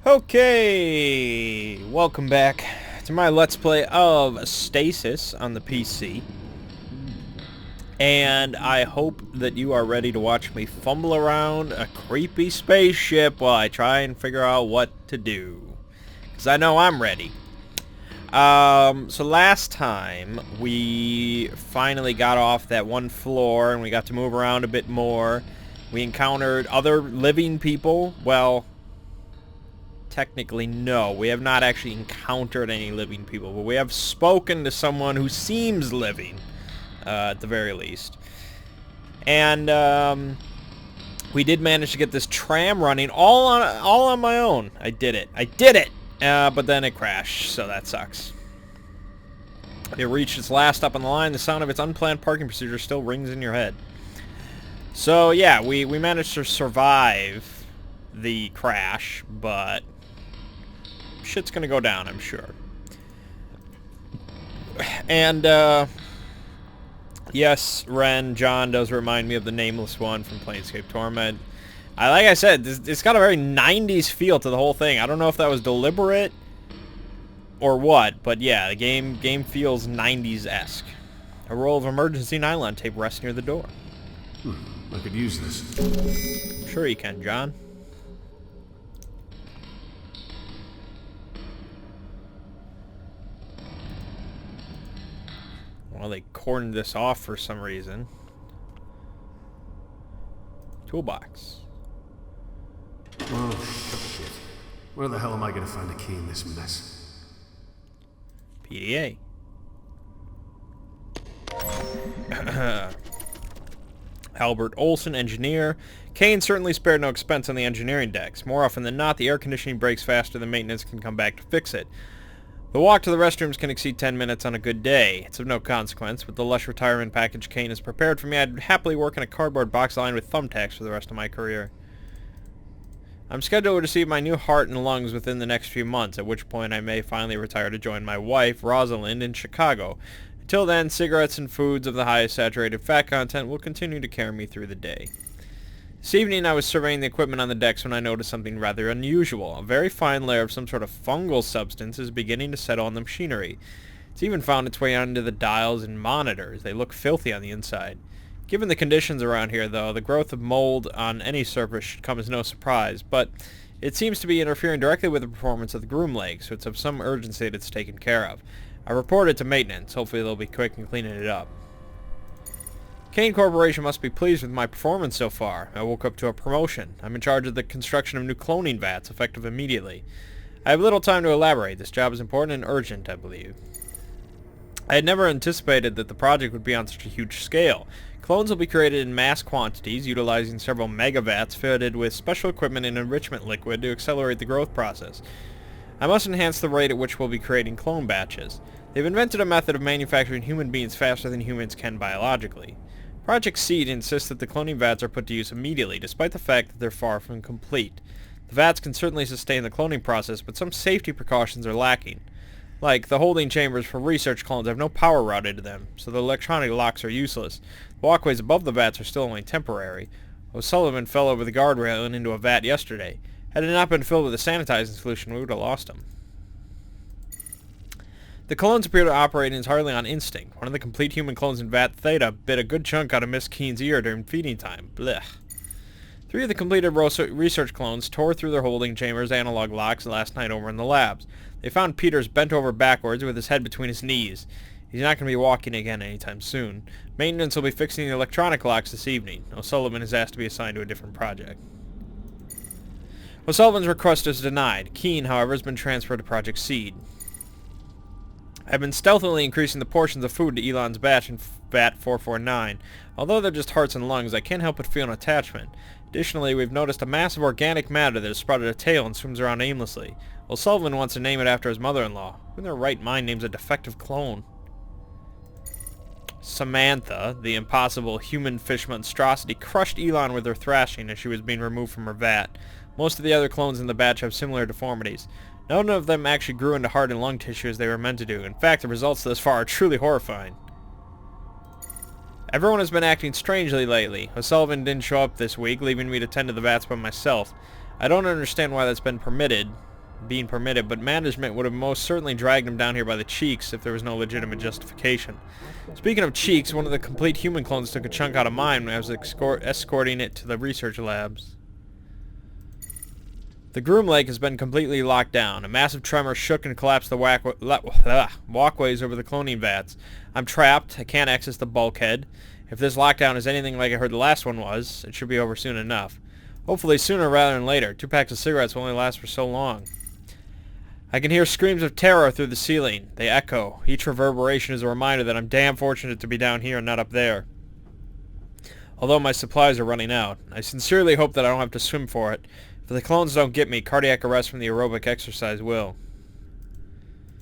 Okay, welcome back to my Let's Play of Stasis on the PC. And I hope that you are ready to watch me fumble around a creepy spaceship while I try and figure out what to do. Because I know I'm ready. So last time we finally got off that one floor and we got to move around a bit more. We encountered other living people. Well, technically, no. We have not actually encountered any living people, but we have spoken to someone who seems living, at the very least. And we did manage to get this tram running all on my own. I did it. But then it crashed, so that sucks. It reached its last stop on the line. The sound of its unplanned parking procedure still rings in your head. So yeah, we managed to survive the crash, but shit's gonna go down, I'm sure. And yes, Ren, John does remind me of the Nameless One from Planescape Torment. Like I said, it's got a very 90s feel to the whole thing. I don't know if that was deliberate or what, but yeah, the game feels 90s-esque. A roll of emergency nylon tape rests near the door. I could use this. Sure you can, John. Well, they cordoned this off for some reason. Toolbox. Oh, shit. Where the hell am I going to find a key in this mess? PDA. Albert Olson, engineer. Kane certainly spared no expense on the engineering decks. More often than not, the air conditioning breaks faster than maintenance can come back to fix it. The walk to the restrooms can exceed 10 minutes on a good day. It's of no consequence. With the lush retirement package Kane has prepared for me, I'd happily work in a cardboard box lined with thumbtacks for the rest of my career. I'm scheduled to receive my new heart and lungs within the next few months, at which point I may finally retire to join my wife, Rosalind, in Chicago. Until then, cigarettes and foods of the highest saturated fat content will continue to carry me through the day. This evening I was surveying the equipment on the decks when I noticed something rather unusual. A very fine layer of some sort of fungal substance is beginning to settle on the machinery. It's even found its way onto the dials and monitors. They look filthy on the inside. Given the conditions around here, though, the growth of mold on any surface should come as no surprise, but it seems to be interfering directly with the performance of the groom leg, so it's of some urgency that it's taken care of. I reported to maintenance. Hopefully they'll be quick in cleaning it up. Kane Corporation must be pleased with my performance so far. I woke up to a promotion. I'm in charge of the construction of new cloning vats, effective immediately. I have little time to elaborate. This job is important and urgent, I believe. I had never anticipated that the project would be on such a huge scale. Clones will be created in mass quantities, utilizing several megavats fitted with special equipment and enrichment liquid to accelerate the growth process. I must enhance the rate at which we'll be creating clone batches. They've invented a method of manufacturing human beings faster than humans can biologically. Project Seed insists that the cloning vats are put to use immediately, despite the fact that they're far from complete. The vats can certainly sustain the cloning process, but some safety precautions are lacking. Like, the holding chambers for research clones have no power routed to them, so the electronic locks are useless. The walkways above the vats are still only temporary. O'Sullivan fell over the guardrail and into a vat yesterday. Had it not been filled with a sanitizing solution, we would have lost him. The clones appear to operate entirely on instinct. One of the complete human clones in Vat Theta bit a good chunk out of Miss Keene's ear during feeding time. Blech. 3 of the completed research clones tore through their holding chambers' analog locks last night over in the labs. They found Peters bent over backwards with his head between his knees. He's not going to be walking again anytime soon. Maintenance will be fixing the electronic locks this evening. O'Sullivan is asked to be assigned to a different project. O'Sullivan's request is denied. Keene, however, has been transferred to Project Seed. I've been stealthily increasing the portions of food to Elon's batch in Vat 449. Although they're just hearts and lungs, I can't help but feel an attachment. Additionally, we've noticed a mass of organic matter that has sprouted a tail and swims around aimlessly. O'Sullivan wants to name it after his mother-in-law. Who in their right mind names a defective clone? Samantha, the impossible human fish monstrosity, crushed Elon with her thrashing as she was being removed from her vat. Most of the other clones in the batch have similar deformities. None of them actually grew into heart and lung tissue as they were meant to do. In fact, the results thus far are truly horrifying. Everyone has been acting strangely lately. O'Sullivan didn't show up this week, leaving me to tend to the vats by myself. I don't understand why that's been permitted. being permitted, but management would have most certainly dragged him down here by the cheeks if there was no legitimate justification. Speaking of cheeks, one of the complete human clones took a chunk out of mine when I was escorting it to the research labs. The groom lake has been completely locked down. A massive tremor shook and collapsed the walkways over the cloning vats. I'm trapped. I can't access the bulkhead. If this lockdown is anything like I heard the last one was, it should be over soon enough. Hopefully sooner rather than later. 2 packs of cigarettes will only last for so long. I can hear screams of terror through the ceiling. They echo. Each reverberation is a reminder that I'm damn fortunate to be down here and not up there. Although my supplies are running out. I sincerely hope that I don't have to swim for it. If the clones don't get me, cardiac arrest from the aerobic exercise will.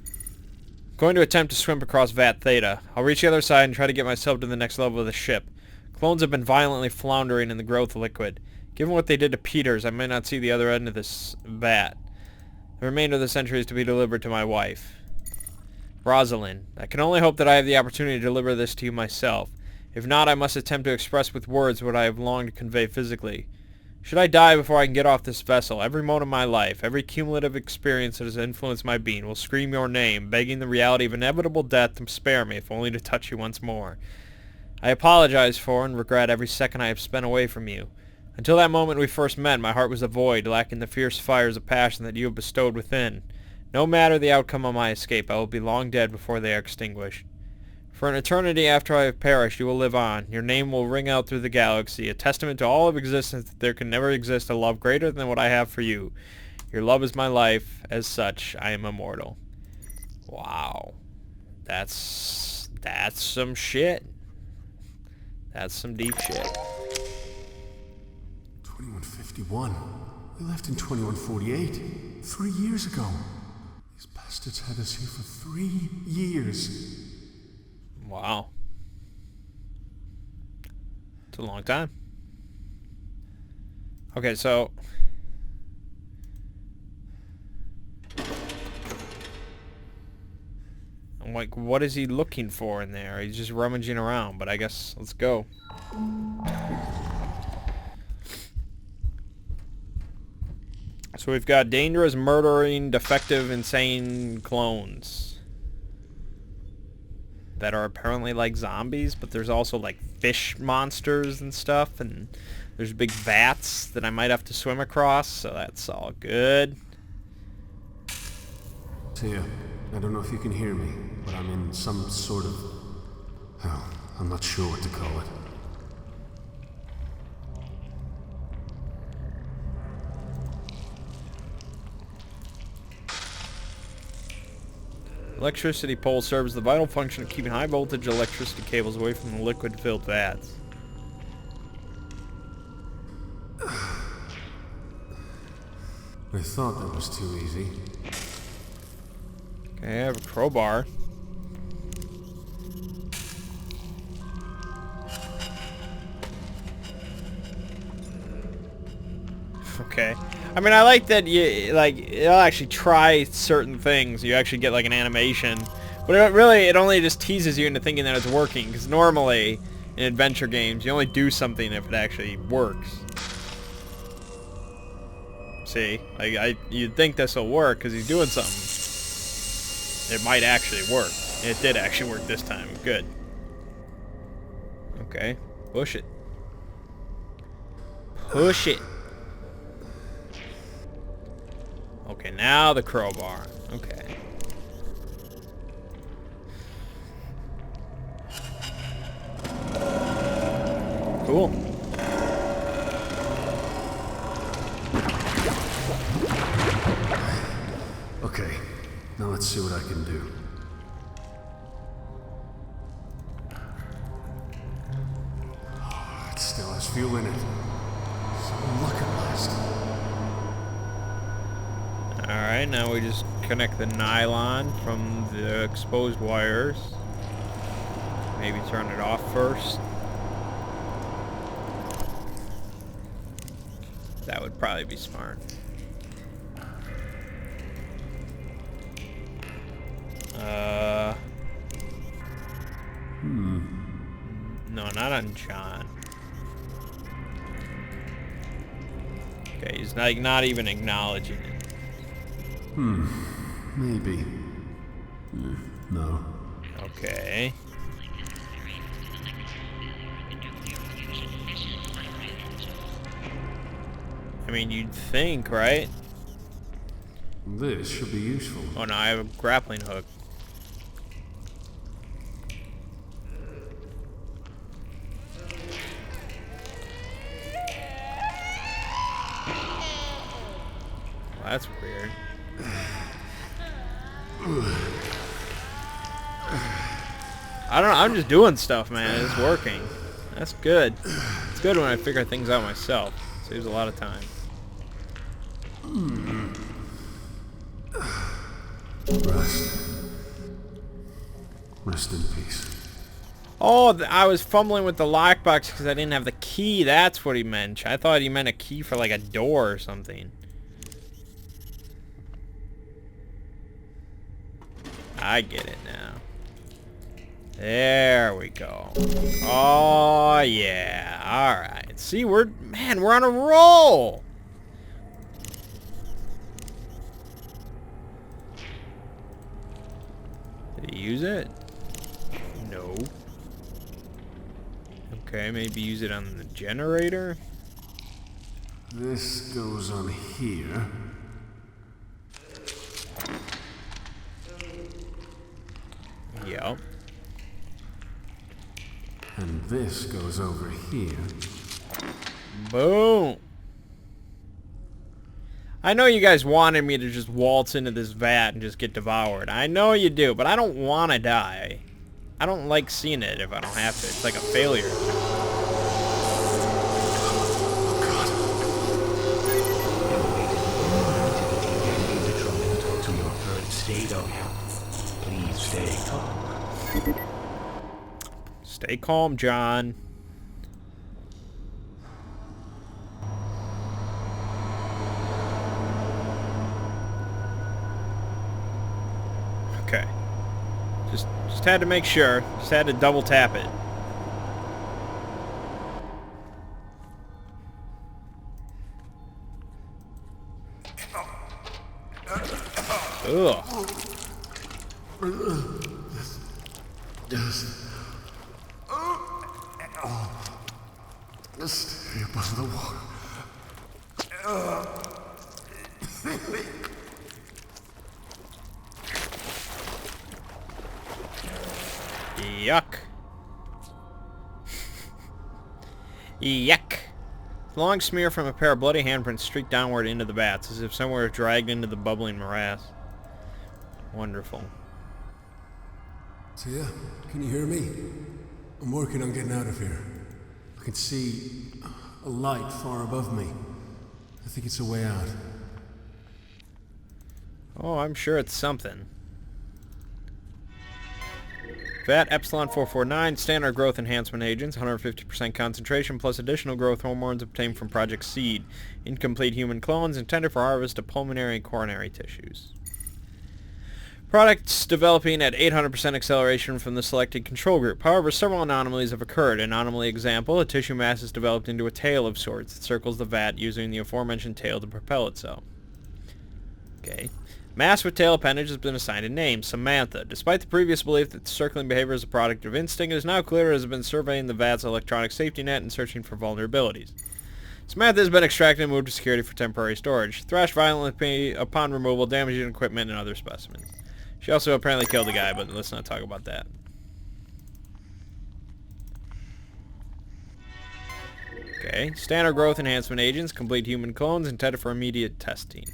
I'm going to attempt to swim across Vat Theta. I'll reach the other side and try to get myself to the next level of the ship. Clones have been violently floundering in the growth liquid. Given what they did to Peters, I may not see the other end of this vat. The remainder of the century is to be delivered to my wife. Rosalind, I can only hope that I have the opportunity to deliver this to you myself. If not, I must attempt to express with words what I have longed to convey physically. Should I die before I can get off this vessel, every moment of my life, every cumulative experience that has influenced my being will scream your name, begging the reality of inevitable death to spare me, if only to touch you once more. I apologize for and regret every second I have spent away from you. Until that moment we first met, my heart was a void, lacking the fierce fires of passion that you have bestowed within. No matter the outcome of my escape, I will be long dead before they are extinguished. For an eternity after I have perished, you will live on. Your name will ring out through the galaxy, a testament to all of existence that there can never exist a love greater than what I have for you. Your love is my life. As such, I am immortal. Wow. That's some shit. That's some deep shit. 2151. We left in 2148. 3 years ago. These bastards had us here for 3 years. Wow. It's a long time. Okay, so... I'm like, what is he looking for in there? He's just rummaging around, but I guess let's go. So we've got dangerous, murdering, defective, insane clones that are apparently like zombies, but there's also like fish monsters and stuff, and there's big vats that I might have to swim across, so that's all good. Tia, I don't know if you can hear me, but I'm in some sort of... hell, I'm not sure what to call it. Electricity pole serves the vital function of keeping high voltage electricity cables away from the liquid-filled vats. I thought that was too easy. Okay, I have a crowbar. Okay. I mean, I like that you, like, it'll actually try certain things. You actually get, like, an animation. But it only just teases you into thinking that it's working. Because normally, in adventure games, you only do something if it actually works. See? Like, you'd think this will work because he's doing something. It might actually work. It did actually work this time. Good. Okay. Push it. Push it. Okay, now the crowbar. Okay. Cool. Okay, now let's see what I can do. It still has fuel in it. Some luck at last. Alright, now we just connect the nylon from the exposed wires. Maybe turn it off first. That would probably be smart. No, not on John. Okay, he's not even acknowledging it. Maybe. No. Okay. I mean, you'd think, right? This should be useful. Oh no, I have a grappling hook. Well, that's weird. I don't know, I'm just doing stuff, man. It's working. That's good. It's good when I figure things out myself. Saves a lot of time. Rest in peace. Oh, I was fumbling with the lockbox because I didn't have the key. That's what he meant. I thought he meant a key for like a door or something. I get it now. There we go. Oh, yeah. Alright. See, we're on a roll. Did he use it? No. Okay, maybe use it on the generator. This goes on here. Yep. And this goes over here. Boom. I know you guys wanted me to just waltz into this vat and just get devoured. I know you do, but I don't want to die. I don't like seeing it if I don't have to. It's like a failure. Please stay calm. Stay calm, John. Okay. Just had to make sure. Just had to double tap it. Ugh. Just stay above the water. Yuck. Yuck. The long smear from a pair of bloody handprints streaked downward into the vats, as if someone were dragged into the bubbling morass. Wonderful. So yeah, can you hear me? I'm working on getting out of here. I can see a light far above me. I think it's a way out. Oh, I'm sure it's something. VAT Epsilon 449, standard growth enhancement agents, 150% concentration plus additional growth hormones obtained from Project Seed. Incomplete human clones intended for harvest of pulmonary and coronary tissues. Products developing at 800% acceleration from the selected control group. However, several anomalies have occurred. Anomaly example, a tissue mass is developed into a tail of sorts. It circles the vat using the aforementioned tail to propel itself. Okay. Mass with tail appendage has been assigned a name, Samantha. Despite the previous belief that the circling behavior is a product of instinct, it is now clear it has been surveying the vat's electronic safety net and searching for vulnerabilities. Samantha has been extracted and moved to security for temporary storage. Thrashed violently upon removal, damaging equipment and other specimens. She also apparently killed a guy, but let's not talk about that. Okay. Standard growth enhancement agents, complete human clones intended for immediate testing.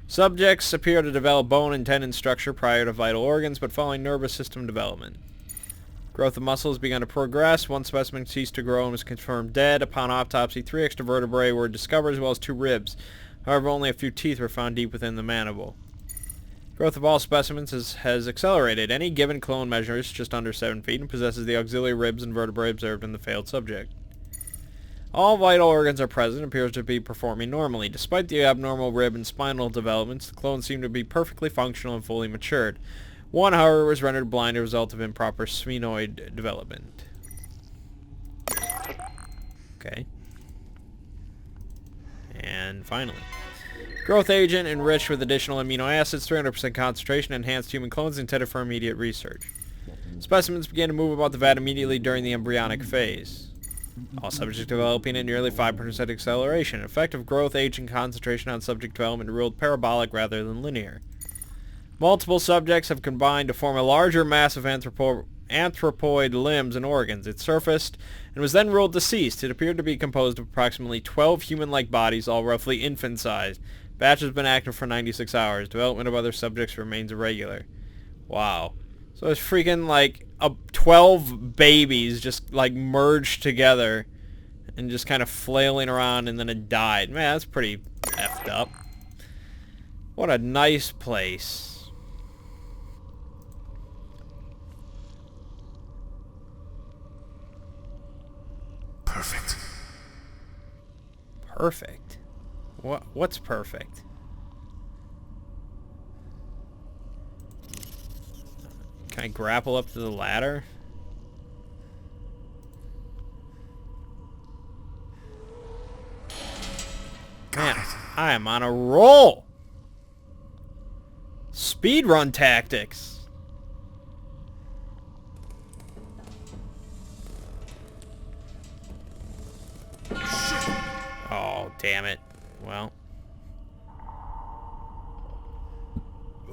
Subjects appear to develop bone and tendon structure prior to vital organs, but following nervous system development. Growth of muscle has begun to progress. One specimen ceased to grow and was confirmed dead. Upon autopsy, 3 extra vertebrae were discovered as well as 2 ribs. However, only a few teeth were found deep within the mandible. Growth of all specimens has accelerated. Any given clone measures just under 7 feet and possesses the auxiliary ribs and vertebrae observed in the failed subject. All vital organs are present and appears to be performing normally. Despite the abnormal rib and spinal developments, the clones seem to be perfectly functional and fully matured. One, however, was rendered blind as a result of improper sphenoid development. Okay. And finally. Growth agent enriched with additional amino acids, 300% concentration, enhanced human clones intended for immediate research. Specimens began to move about the vat immediately during the embryonic phase. All subjects developing at nearly 5% acceleration. Effective growth agent concentration on subject development ruled parabolic rather than linear. Multiple subjects have combined to form a larger mass of anthropoid limbs and organs. It surfaced and was then ruled deceased. It appeared to be composed of approximately 12 human-like bodies, all roughly infant-sized. Batch has been active for 96 hours. Development of other subjects remains irregular. Wow. So it's freaking like 12 babies just like merged together and just kind of flailing around, and then it died. Man, that's pretty effed up. What a nice place. Perfect. Perfect? What's perfect? Can I grapple up to the ladder? Man, I am on a roll! Speedrun tactics! Oh, damn it. Well.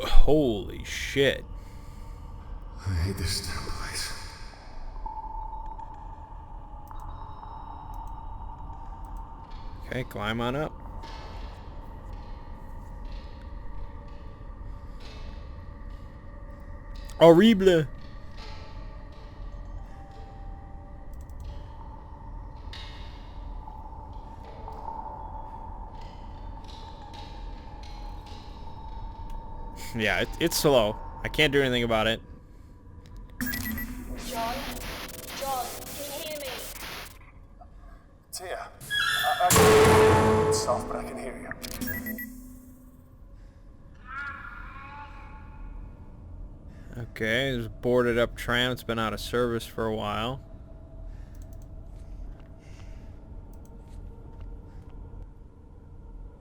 Holy shit. I hate this damn place. Okay, climb on up. Horrible. Yeah, it's slow. I can't do anything about it. John, can you hear me? Tia, it's soft, but I can hear you. Okay, there's a boarded up tram. It's been out of service for a while.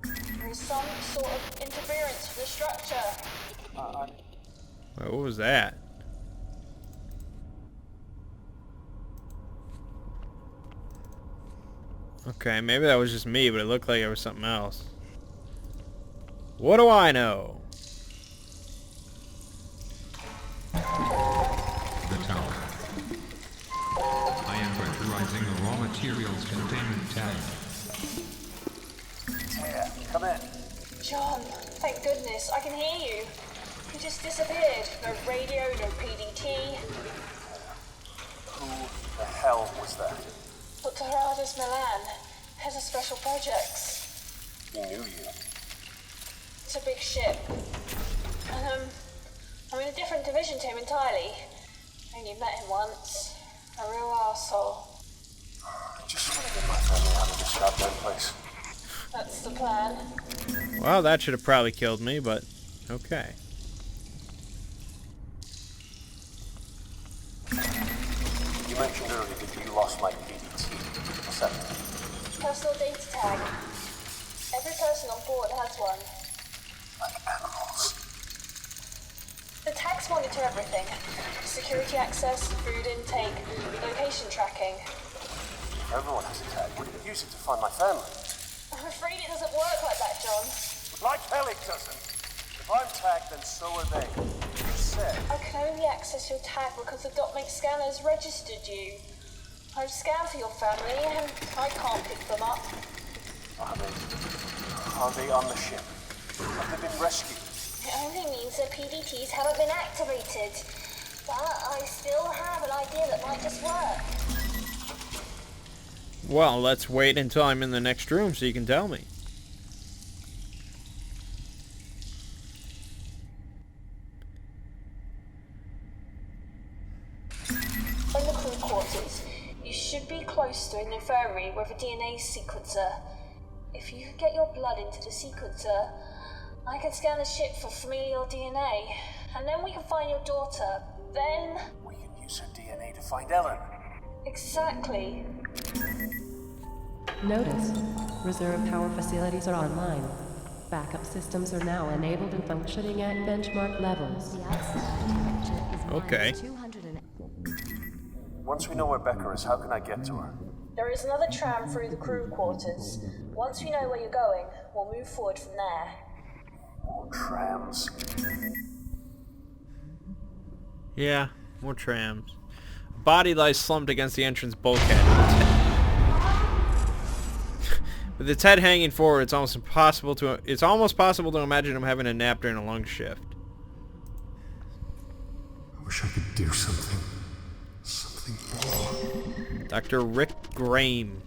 There's some sort of interference for the structure. Wait, what was that? Okay, maybe that was just me, but it looked like it was something else. What do I know? The tower. I am pressurizing the raw materials containment tank. Tia, come in. John, thank goodness, I can hear you. You just disappeared. No radio, no PDT. Who the hell was that? Dr. Gerardus Milan, head of special projects. He knew you. It's a big ship. And, I'm in a different division to him entirely. Only met him once. A real arsehole. I just want to get my family out of this goddamn place. That's the plan. Well, that should have probably killed me, but okay. You mentioned earlier that you lost my PDT. What's that? Personal data tag. Every person on board has one. Like animals. The tags monitor everything. Security access, food intake, location tracking. Everyone has a tag. We're going to use it to find my family. I'm afraid it doesn't work like that, John. Like hell it doesn't. If I'm tagged, then so are they. You said. I can only access your tag because the dot-make scanners registered you. I've scanned for your family and I can't pick them up. Are they on the ship? Have they been rescued? It only means the PDTs haven't been activated. But I still have an idea that might just work. Well, let's wait until I'm in the next room so you can tell me. In the crew quarters, you should be close to an infirmary with a DNA sequencer. If you can get your blood into the sequencer, I can scan the ship for familial DNA, and then we can find your daughter. Then... We can use her DNA to find Ellen. Exactly. Notice, reserve power facilities are online. Backup systems are now enabled and functioning at benchmark levels. The outside temperature is Okay. minus 200 and... Once we know where Becca is, how can I get to her? There is another tram through the crew quarters. Once we know where you're going, we'll move forward from there. More trams. Yeah, more trams. A body lies slumped against the entrance bulkhead. With its head hanging forward, it's almost possible to imagine him having a nap during a long shift. I wish I could do something. Something more. Dr. Rick Graham.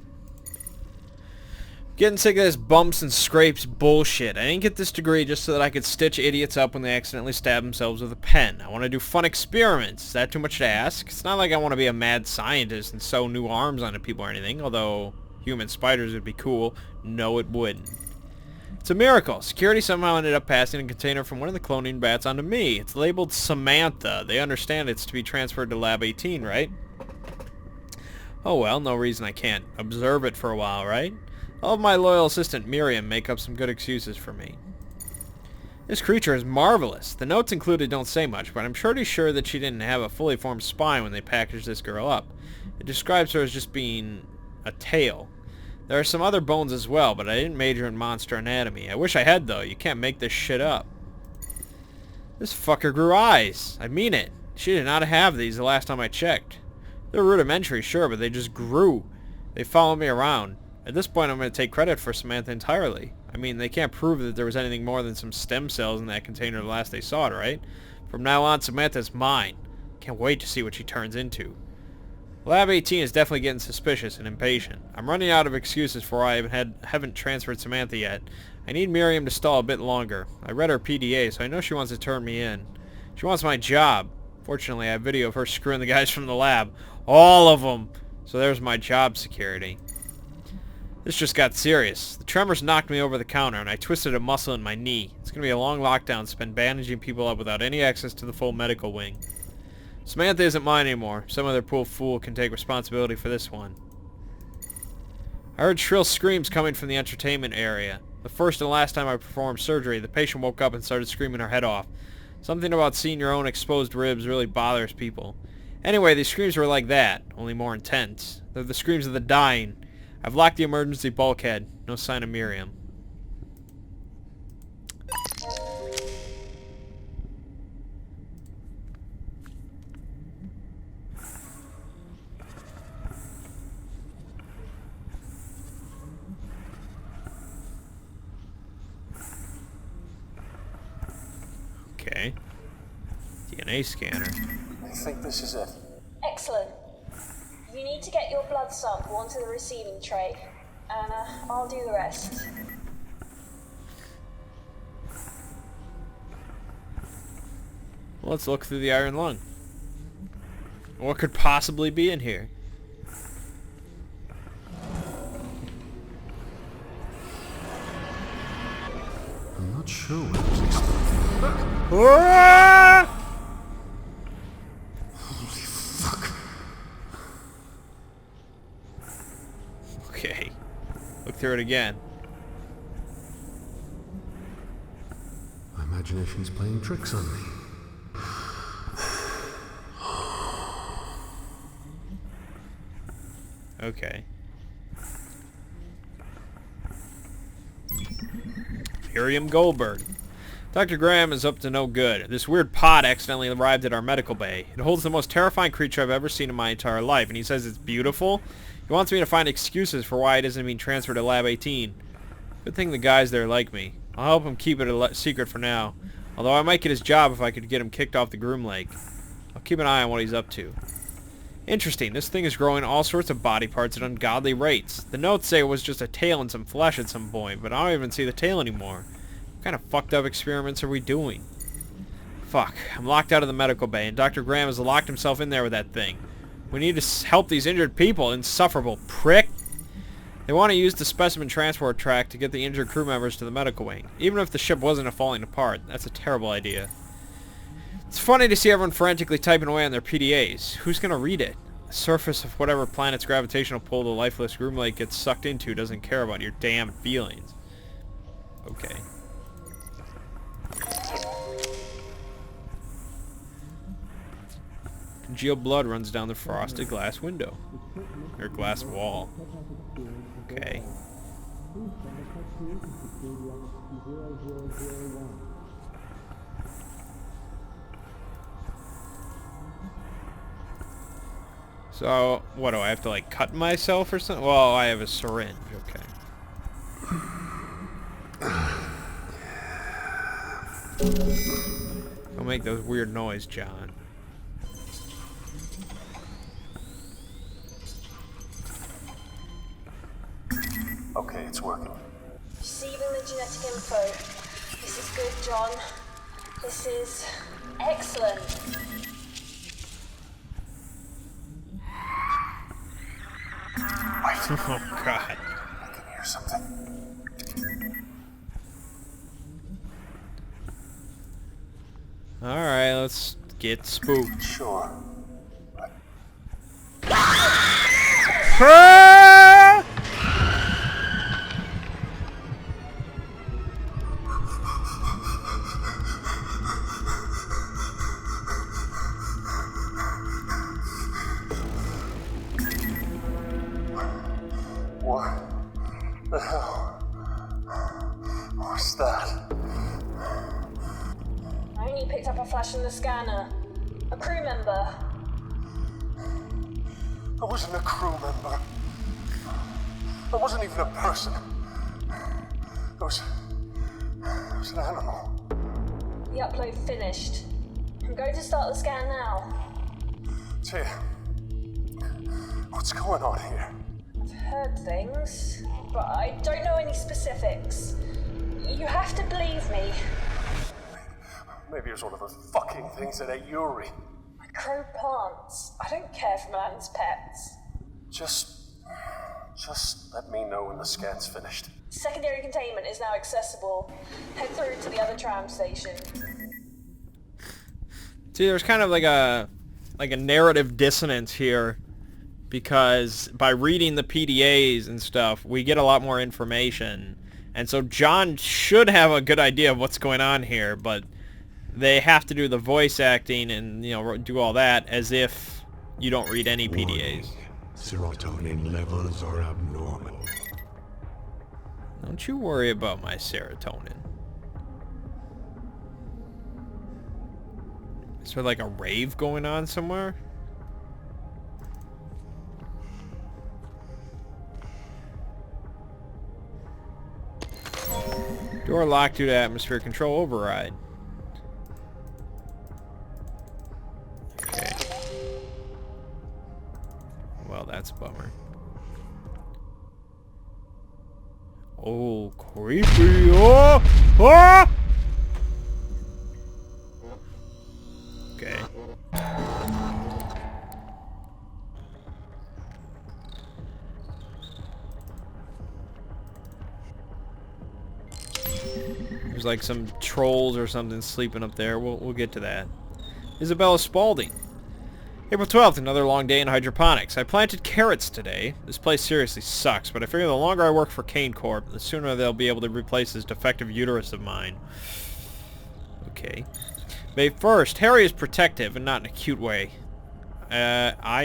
Getting sick of this bumps and scrapes bullshit. I didn't get this degree just so that I could stitch idiots up when they accidentally stab themselves with a pen. I want to do fun experiments. Is that too much to ask? It's not like I want to be a mad scientist and sew new arms onto people or anything, although human spiders would be cool. No, it wouldn't. It's a miracle. Security somehow ended up passing a container from one of the cloning bats onto me. It's labeled Samantha. They understand it's to be transferred to Lab 18, right? Oh well, no reason I can't observe it for a while, right? I'll have my loyal assistant Miriam make up some good excuses for me. This creature is marvelous. The notes included don't say much, but I'm pretty sure that she didn't have a fully formed spine when they packaged this girl up. It describes her as just being a tail. There are some other bones as well, but I didn't major in monster anatomy. I wish I had, though. You can't make this shit up. This fucker grew eyes. I mean it. She did not have these the last time I checked. They're rudimentary, sure, but they just grew. They followed me around. At this point, I'm going to take credit for Samantha entirely. I mean, they can't prove that there was anything more than some stem cells in that container the last they saw it, right? From now on, Samantha's mine. Can't wait to see what she turns into. Lab 18 is definitely getting suspicious and impatient. I'm running out of excuses for why I haven't transferred Samantha yet. I need Miriam to stall a bit longer. I read her PDA, so I know she wants to turn me in. She wants my job. Fortunately, I have video of her screwing the guys from the lab. All of them! So there's my job security. This just got serious. The tremors knocked me over the counter, and I twisted a muscle in my knee. It's going to be a long lockdown spent bandaging people up without any access to the full medical wing. Samantha isn't mine anymore. Some other poor fool can take responsibility for this one. I heard shrill screams coming from the entertainment area. The first and last time I performed surgery, the patient woke up and started screaming her head off. Something about seeing your own exposed ribs really bothers people. Anyway, these screams were like that, only more intense. They're the screams of the dying. I've locked the emergency bulkhead. No sign of Miriam. Okay. DNA scanner. I think this is it. Excellent. You need to get your blood sample onto the receiving tray, and I'll do the rest. Well, let's look through the iron lung. What could possibly be in here? I'm not sure what it is. Ah! Holy fuck. Okay. Look through it again. My imagination's playing tricks on me. Okay. Miriam Goldberg. Dr. Graham is up to no good. This weird pod accidentally arrived at our medical bay. It holds the most terrifying creature I've ever seen in my entire life, and he says it's beautiful. He wants me to find excuses for why it isn't being transferred to Lab 18. Good thing the guys there like me. I'll help him keep it a secret for now. Although I might get his job if I could get him kicked off the groom lake. I'll keep an eye on what he's up to. Interesting, this thing is growing all sorts of body parts at ungodly rates. The notes say it was just a tail and some flesh at some point, but I don't even see the tail anymore. What kind of fucked up experiments are we doing? Fuck, I'm locked out of the medical bay, and Dr. Graham has locked himself in there with that thing. We need to help these injured people, insufferable prick. They want to use the specimen transport track to get the injured crew members to the medical wing. Even if the ship wasn't falling apart, that's a terrible idea. It's funny to see everyone frantically typing away on their PDAs. Who's going to read it? The surface of whatever planet's gravitational pull the lifeless groom lake gets sucked into doesn't care about your damn feelings. Okay. congealed blood runs down the frosted glass window. Or glass wall. Okay. So, what, do I have to, like, cut myself or something? Well, I have a syringe, okay. Don't make those weird noise, John. Okay, it's working. Receiving the genetic info. This is good, John. This is excellent. Oh, God. I can hear something. Alright, let's get spooked. Sure. Ah! What the hell was that? I only picked up a flash in the scanner. A crew member. I wasn't a crew member. I wasn't even a person. I was an animal. The upload finished. I'm going to start the scan now. Tia, what's going on here? I've heard things, but I don't know any specifics. You have to believe me. Maybe it was one of those fucking things that ate Yuri. I grow plants. I don't care for man's pets. Just let me know when the scan's finished. Secondary containment is now accessible. Head through to the other tram station. See, there's kind of like a narrative dissonance here, because by reading the PDAs and stuff, we get a lot more information. And so John should have a good idea of what's going on here, but they have to do the voice acting and, you know, do all that as if you don't read any PDAs. Serotonin levels are abnormal. Don't you worry about my serotonin. Is there like a rave going on somewhere? Door locked due to atmosphere control override. Okay. Well, that's a bummer. Oh, creepy. Oh! Oh! Okay. There's like some trolls or something sleeping up there. We'll get to that. Isabella Spaulding. April 12th, another long day in hydroponics. I planted carrots today. This place seriously sucks, but I figure the longer I work for Kane Corp, the sooner they'll be able to replace this defective uterus of mine. Okay. May 1st, Harry is protective and not in a cute way.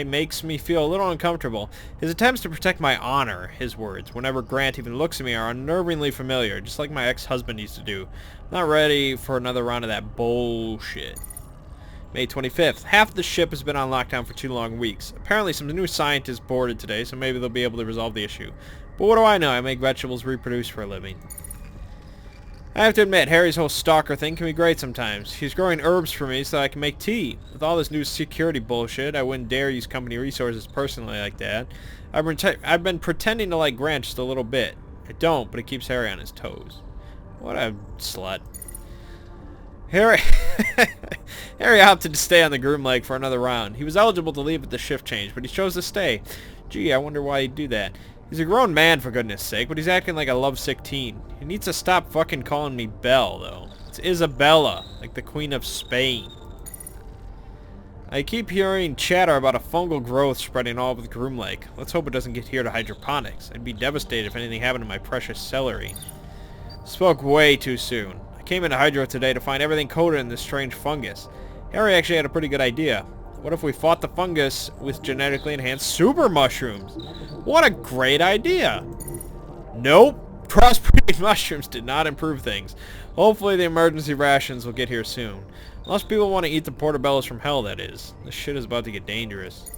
Makes me feel a little uncomfortable. His attempts to protect my honor, his words, whenever Grant even looks at me, are unnervingly familiar, just like my ex-husband used to do. Not ready for another round of that bullshit. May 25th. Half the ship has been on lockdown for 2 long weeks. Apparently some new scientists boarded today, so maybe they'll be able to resolve the issue. But what do I know? I make vegetables reproduce for a living. I have to admit, Harry's whole stalker thing can be great sometimes. He's growing herbs for me so I can make tea. With all this new security bullshit, I wouldn't dare use company resources personally like that. I've been pretending to like Grant just a little bit. I don't, but it keeps Harry on his toes. What a slut. Harry opted to stay on the groom leg for another round. He was eligible to leave at the shift change, but he chose to stay. Gee, I wonder why he'd do that. He's a grown man, for goodness sake, but he's acting like a lovesick teen. He needs to stop fucking calling me Belle, though. It's Isabella, like the Queen of Spain. I keep hearing chatter about a fungal growth spreading all over the groom leg. Let's hope it doesn't get here to hydroponics. I'd be devastated if anything happened to my precious celery. Spoke way too soon. I came into Hydro today to find everything coated in this strange fungus. Harry actually had a pretty good idea. What if we fought the fungus with genetically enhanced super mushrooms? What a great idea! Nope. Crossbreeding mushrooms did not improve things. Hopefully the emergency rations will get here soon. Unless people want to eat the portobellos from hell, that is. This shit is about to get dangerous.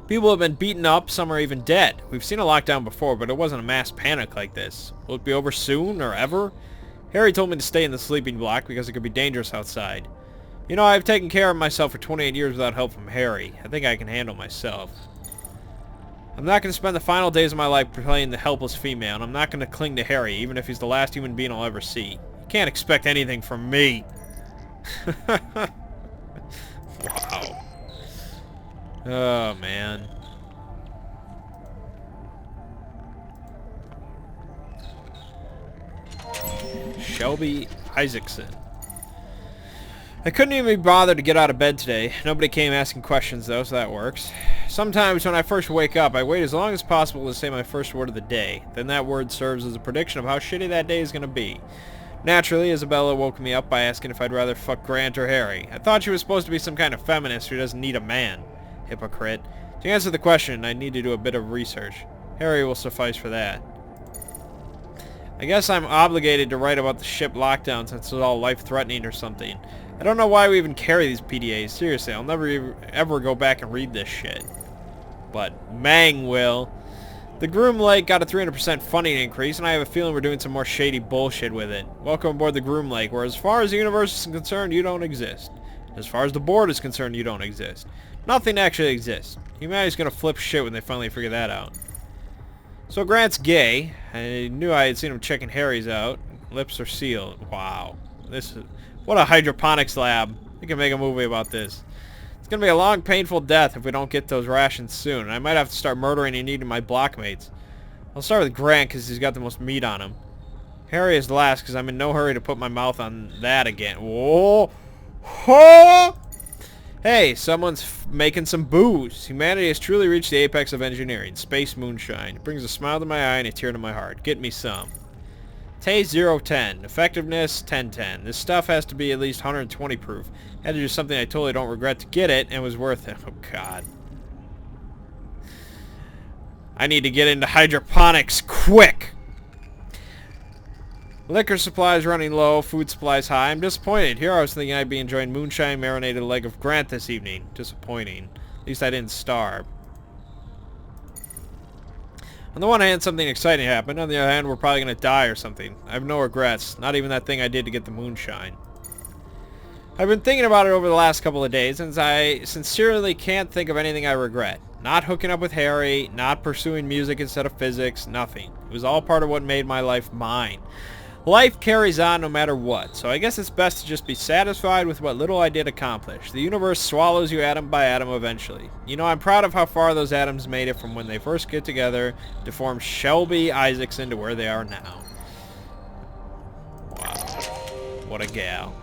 People have been beaten up, some are even dead. We've seen a lockdown before, but it wasn't a mass panic like this. Will it be over soon, or ever? Harry told me to stay in the sleeping block because it could be dangerous outside. You know, I've taken care of myself for 28 years without help from Harry. I think I can handle myself. I'm not going to spend the final days of my life playing the helpless female, and I'm not going to cling to Harry, even if he's the last human being I'll ever see. You can't expect anything from me. Wow. Oh, man. Shelby Isaacson. I couldn't even be bothered to get out of bed today. Nobody came asking questions, though, so that works. Sometimes when I first wake up, I wait as long as possible to say my first word of the day. Then that word serves as a prediction of how shitty that day is going to be. Naturally, Isabella woke me up by asking if I'd rather fuck Grant or Harry. I thought she was supposed to be some kind of feminist who doesn't need a man. Hypocrite. To answer the question, I need to do a bit of research. Harry will suffice for that. I guess I'm obligated to write about the ship lockdown since it's all life-threatening or something. I don't know why we even carry these PDAs. Seriously, I'll never ever go back and read this shit. But Mangg will. The Groom Lake got a 300% funding increase, and I have a feeling we're doing some more shady bullshit with it. Welcome aboard the Groom Lake, where as far as the universe is concerned, you don't exist. As far as the board is concerned, you don't exist. Nothing actually exists. Humanity's gonna flip shit when they finally figure that out. So Grant's gay. I knew I had seen him checking Harry's out. Lips are sealed. Wow. This is... What a hydroponics lab. We can make a movie about this. It's gonna be a long, painful death if we don't get those rations soon. And I might have to start murdering and eating my blockmates. I'll start with Grant because he's got the most meat on him. Harry is last because I'm in no hurry to put my mouth on that again. Whoa! Whoa! Hey, someone's making some booze. Humanity has truly reached the apex of engineering. Space moonshine. It brings a smile to my eye and a tear to my heart. Get me some. Taste 010. Effectiveness 1010. This stuff has to be at least 120 proof. Had to do something I totally don't regret to get it, and was worth it. Oh, God. I need to get into hydroponics quick! Liquor supplies running low, food supplies high. I'm disappointed. Here I was thinking I'd be enjoying moonshine marinated leg of Grant this evening. Disappointing. At least I didn't starve. On the one hand, something exciting happened. On the other hand, we're probably going to die or something. I have no regrets. Not even that thing I did to get the moonshine. I've been thinking about it over the last couple of days, and I sincerely can't think of anything I regret. Not hooking up with Harry, not pursuing music instead of physics, nothing. It was all part of what made my life mine. Life carries on no matter what, so I guess it's best to just be satisfied with what little I did accomplish. The universe swallows you atom by atom eventually. You know, I'm proud of how far those atoms made it from when they first get together to form Shelby Isaacson to where they are now. Wow. What a gal.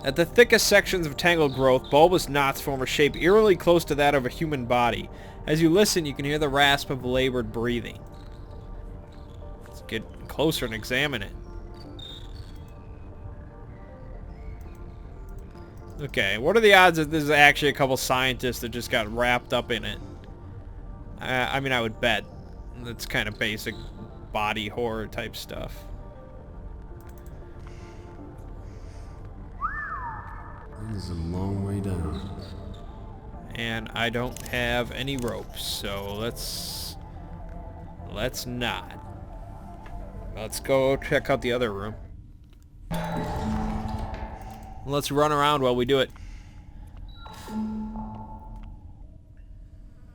At the thickest sections of tangled growth, bulbous knots form a shape eerily close to that of a human body. As you listen, you can hear the rasp of labored breathing. Get closer and examine it. Okay, what are the odds that this is actually a couple scientists that just got wrapped up in it? I mean, I would bet. That's kind of basic body horror type stuff. There's a long way down. And I don't have any ropes, so let's not. Let's go check out the other room. Let's run around while we do it.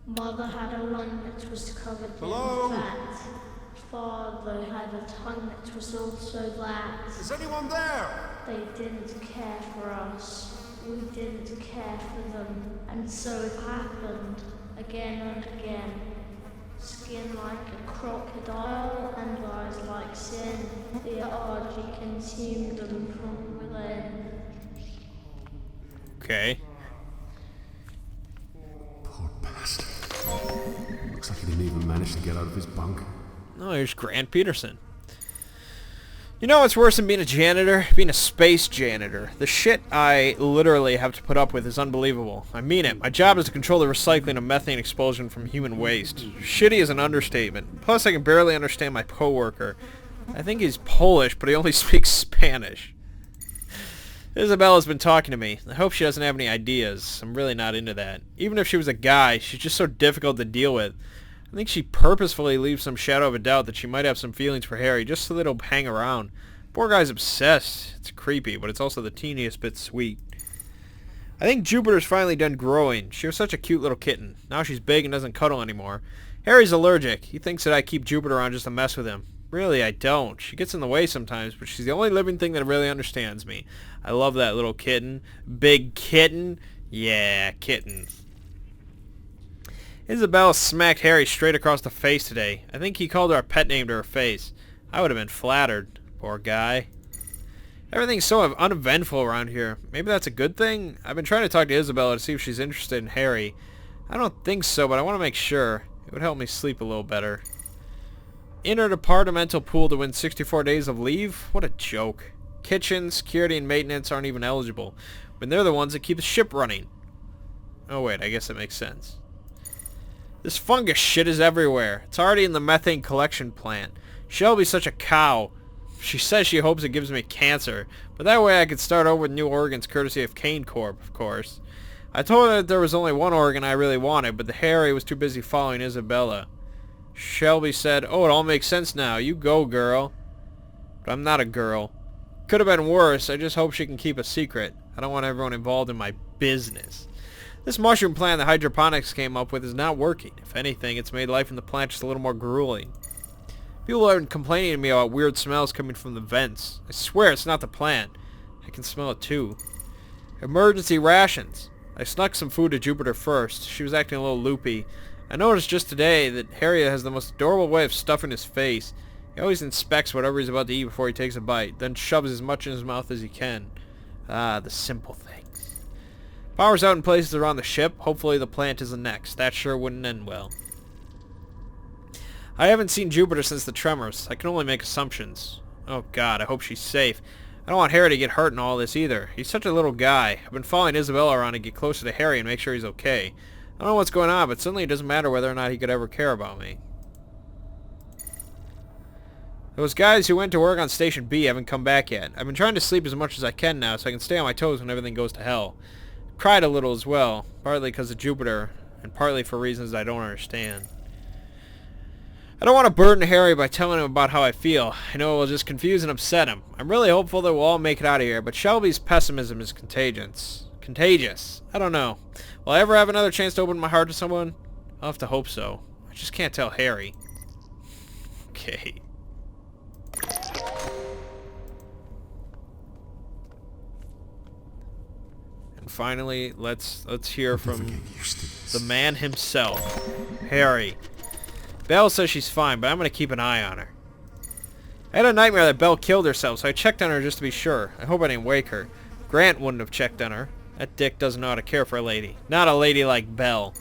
Mother had a lung that was covered Hello? in fat. Father had a tongue that was also that. Is anyone there? They didn't care for us. We didn't care for them. And so it happened again and again. Skin like a crocodile and eyes like sin. The RG consumed them from within. Okay. Poor bastard. Looks like he didn't even manage to get out of his bunk. Oh, here's Grant Peterson. You know what's worse than being a janitor? Being a space janitor. The shit I literally have to put up with is unbelievable. I mean it. My job is to control the recycling of methane expulsion from human waste. Shitty is an understatement. Plus I can barely understand my coworker. I think he's Polish, but he only speaks Spanish. Isabella's been talking to me. I hope she doesn't have any ideas. I'm really not into that. Even if she was a guy, she's just so difficult to deal with. I think she purposefully leaves some shadow of a doubt that she might have some feelings for Harry just so that he'll hang around. Poor guy's obsessed. It's creepy, but it's also the teeniest bit sweet. I think Jupiter's finally done growing. She was such a cute little kitten. Now she's big and doesn't cuddle anymore. Harry's allergic. He thinks that I keep Jupiter around just to mess with him. Really, I don't. She gets in the way sometimes, but she's the only living thing that really understands me. I love that little kitten. Big kitten? Yeah, kittens. Isabella smacked Harry straight across the face today. I think he called her a pet name to her face. I would have been flattered. Poor guy. Everything's so uneventful around here. Maybe that's a good thing? I've been trying to talk to Isabella to see if she's interested in Harry. I don't think so, but I want to make sure. It would help me sleep a little better. Interdepartmental pool to win 64 days of leave? What a joke. Kitchen, security, and maintenance aren't even eligible, when they're the ones that keep the ship running. Oh wait, I guess that makes sense. This fungus shit is everywhere. It's already in the methane collection plant. Shelby's such a cow. She says she hopes it gives me cancer, but that way I could start over with new organs courtesy of Kane Corp, of course. I told her that there was only one organ I really wanted, but the Harry was too busy following Isabella. Shelby said, "Oh, it all makes sense now. You go, girl." But I'm not a girl. Could have been worse. I just hope she can keep a secret. I don't want everyone involved in my business. This mushroom plan that hydroponics came up with is not working. If anything, it's made life in the plant just a little more grueling. People have been complaining to me about weird smells coming from the vents. I swear it's not the plant. I can smell it too. Emergency rations. I snuck some food to Jupiter first. She was acting a little loopy. I noticed just today that Harry has the most adorable way of stuffing his face. He always inspects whatever he's about to eat before he takes a bite, then shoves as much in his mouth as he can. Ah, the simple things. Power's out in places around the ship. Hopefully the plant is the next. That sure wouldn't end well. I haven't seen Jupiter since the tremors. I can only make assumptions. Oh god, I hope she's safe. I don't want Harry to get hurt in all this either. He's such a little guy. I've been following Isabella around to get closer to Harry and make sure he's okay. I don't know what's going on, but suddenly it doesn't matter whether or not he could ever care about me. Those guys who went to work on Station B haven't come back yet. I've been trying to sleep as much as I can now so I can stay on my toes when everything goes to hell. Cried a little as well, partly because of Jupiter, and partly for reasons I don't understand. I don't want to burden Harry by telling him about how I feel. I know it will just confuse and upset him. I'm really hopeful that we'll all make it out of here, but Shelby's pessimism is contagious. I don't know. Will I ever have another chance to open my heart to someone? I'll have to hope so. I just can't tell Harry. Okay. And finally, let's hear from the man himself, Harry. Belle says she's fine, but I'm going to keep an eye on her. I had a nightmare that Belle killed herself, so I checked on her just to be sure. I hope I didn't wake her. Grant wouldn't have checked on her. That dick doesn't know how to care for a lady. Not a lady like Belle.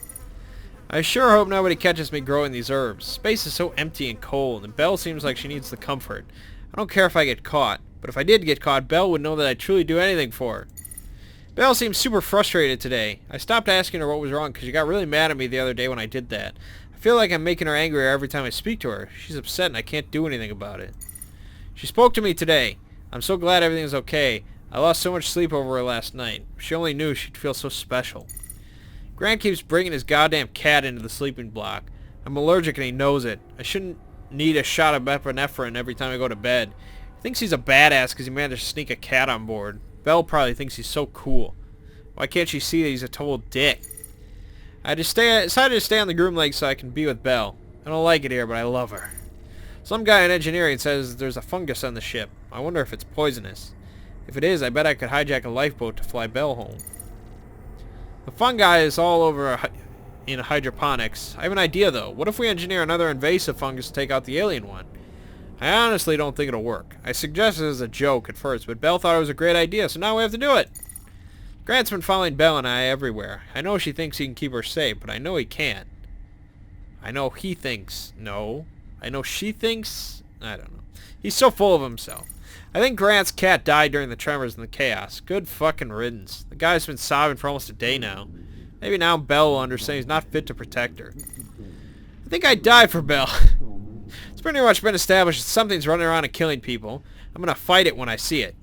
I sure hope nobody catches me growing these herbs. Space is so empty and cold, and Belle seems like she needs the comfort. I don't care if I get caught, but if I did get caught, Belle would know that I'd truly do anything for her. Belle seems super frustrated today. I stopped asking her what was wrong because she got really mad at me the other day when I did that. I feel like I'm making her angrier every time I speak to her. She's upset and I can't do anything about it. She spoke to me today. I'm so glad everything's okay. I lost so much sleep over her last night. If she only knew, she'd feel so special. Grant keeps bringing his goddamn cat into the sleeping block. I'm allergic and he knows it. I shouldn't need a shot of epinephrine every time I go to bed. He thinks he's a badass because he managed to sneak a cat on board. Belle probably thinks he's so cool. Why can't she see that he's a total dick? I decided to stay on the groom leg so I can be with Belle. I don't like it here, but I love her. Some guy in engineering says there's a fungus on the ship. I wonder if it's poisonous. If it is, I bet I could hijack a lifeboat to fly Belle home. The fungi is all over in hydroponics. I have an idea though. What if we engineer another invasive fungus to take out the alien one? I honestly don't think it'll work. I suggested it as a joke at first, but Belle thought it was a great idea, so now we have to do it. Grant's been following Belle and I everywhere. I know she thinks he can keep her safe, but I know he can't. I know he thinks. No. I know she thinks. I don't know. He's so full of himself. I think Grant's cat died during the tremors and the chaos. Good fucking riddance. The guy's been sobbing for almost a day now. Maybe now Belle will understand he's not fit to protect her. I think I'd die for Belle. It's pretty much been established that something's running around and killing people. I'm gonna fight it when I see it.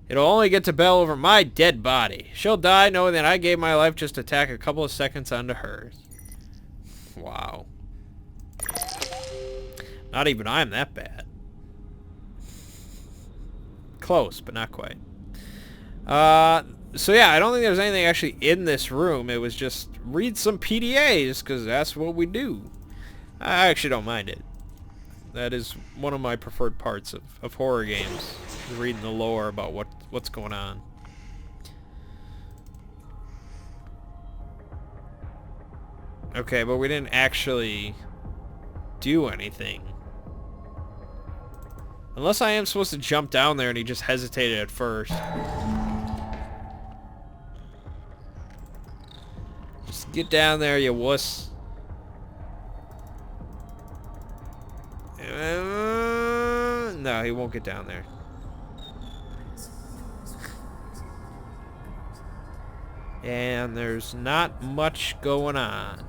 It'll only get to Belle over my dead body. She'll die knowing that I gave my life just to tack a couple of seconds onto hers. Wow. Not even I'm that bad. Close, but not quite. So yeah, I don't think there's anything actually in this room. It was just read some PDAs, because that's what we do. I actually don't mind it. That is one of my preferred parts of horror games, reading the lore about what's going on. Okay, but we didn't actually do anything. Unless I am supposed to jump down there and he just hesitated at first. Just get down there, you wuss. No, he won't get down there. And there's not much going on.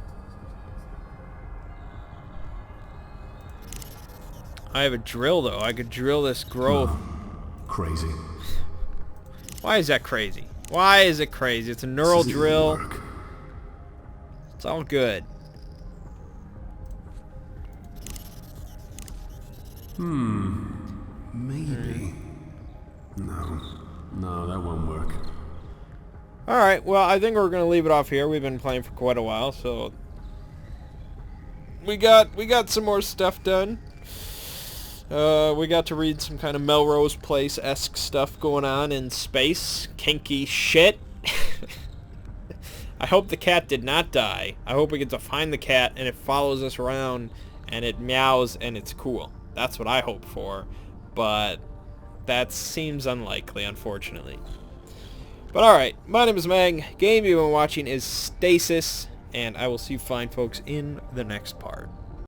I have a drill, though. I could drill this growth. Crazy. Why is that crazy? Why is it crazy? It's a neural drill. It's all good. Maybe. No, that won't work. Alright, well, I think we're going to leave it off here. We've been playing for quite a while, so... We got some more stuff done. We got to read some kind of Melrose Place-esque stuff going on in space. Kinky shit. I hope the cat did not die. I hope we get to find the cat and it follows us around and it meows and it's cool. That's what I hope for. But that seems unlikely, unfortunately. But alright, my name is Mangg. Game you've been watching is Stasis. And I will see you fine folks in the next part.